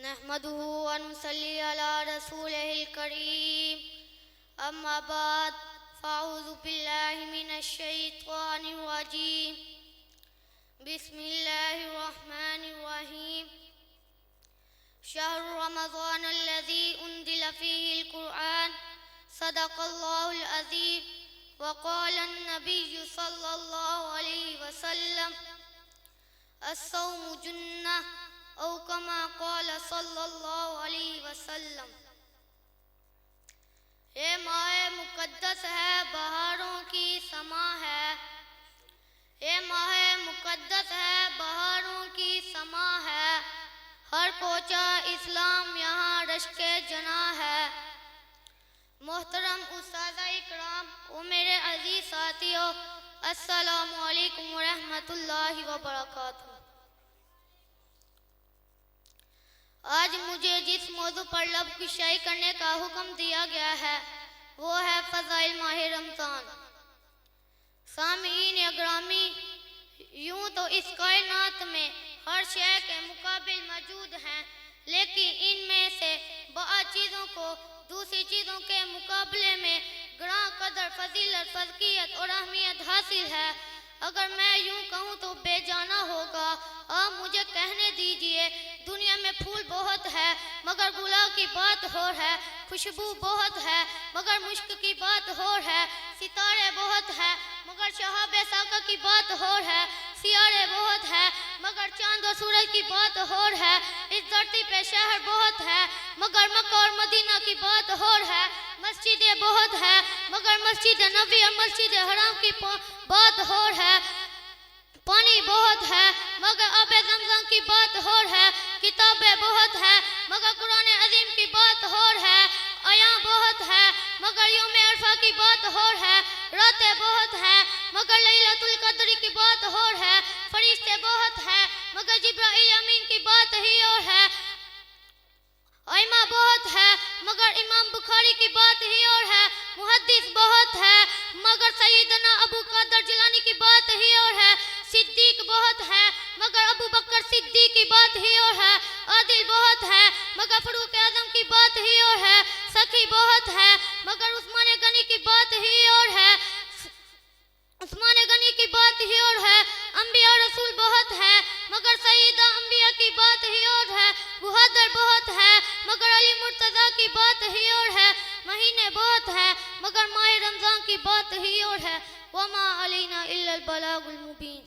نحمده ونصلي على رسوله الكريم أما بعد فأعوذ بالله من الشيطان الرجيم بسم الله الرحمن الرحيم شهر رمضان الذي أنزل فيه القرآن صدق الله العظيم وقال النبي صلى الله عليه وسلم الصوم جنة او کما قال صلی اللہ علیہ وسلم۔ یہ ماہ مقدس ہے، بہاروں کی سما ہے۔ یہ ماہ مقدس ہے، بہاروں کی سما ہے۔ ہر کوچہ اسلام یہاں رشک جناح ہے۔ محترم اساتذہ اکرام و میرے عزیز ساتھیو، السلام علیکم ورحمۃ اللہ وبرکاتہ۔ آج مجھے جس موضوع پر لب کشائی کرنے کا حکم دیا گیا ہے وہ ہے فضائل ماہ رمضان۔ سامعین اگرامی، یوں تو اس کائنات میں ہر شے کے مقابل موجود ہیں، لیکن ان میں سے بعض چیزوں کو دوسری چیزوں کے مقابلے میں گراں قدر فضیلت، فضیلت اور اہمیت حاصل ہے۔ اگر میں یوں کہوں تو بے جانا ہوگا۔ آپ مجھے کہنے دیجئے، دنیا میں پھول بہت ہے مگر گلاب کی بات اور ہے، خوشبو بہت ہے مگر مشک کی بات اور ہے، ستارے بہت ہے مگر شہاب ساقہ کی بات اور ہے، سیارے بہت ہے مگر چاند و سورج کی بات اور ہے۔ اس دھرتی پہ شہر بہت ہے مگر مکہ اور مدینہ کی بات اور ہے، مسجدیں بہت ہے مگر مسجد نبوی اور مسجد حرام کی بات اور ہے، پانی بہت ہے مگر آب زمزم کی بات اور ہے، کتابیں بہت ہے مگر قرآن عظیم کی بات اور ہے، ایام بہت ہے مگر یوم عرفہ کی بات اور ہے، راتیں بہت ہے مگر لیلۃ القدر کی بات اور ہے، فرشتے بہت ہے مگر جبرائیل امین کی بات ہی اور ہے، ائمہ بہت ہے مگر امام بخاری کی بات ہی اور ہے، محدث بہت ہے مگر سیدنا ابو قادر جیلانی کی بات ہی اور ہے، صدیق بہت ہے مگر ابو بکر صدیق کی بات ہی اور ہے، عادل بہت ہے مگر فاروق اعظم کی بات ہی اور ہے، سخی بہت ہے مگر عثمان غنی کی بات ہی اور ہے، عثمان غنی کی بات ہی اور ہے، انبیاء رسول بہت ہے مگر سیدہ انبیاء کی بات ہی اور ہے، بہادر بہت ہے مگر علی مرتضیٰ کی بات ہی اور ہے، مہینے بہت ہے مگر ماہ رمضان کی بات ہی اور ہے، وما علینا الا البلاغ المبین۔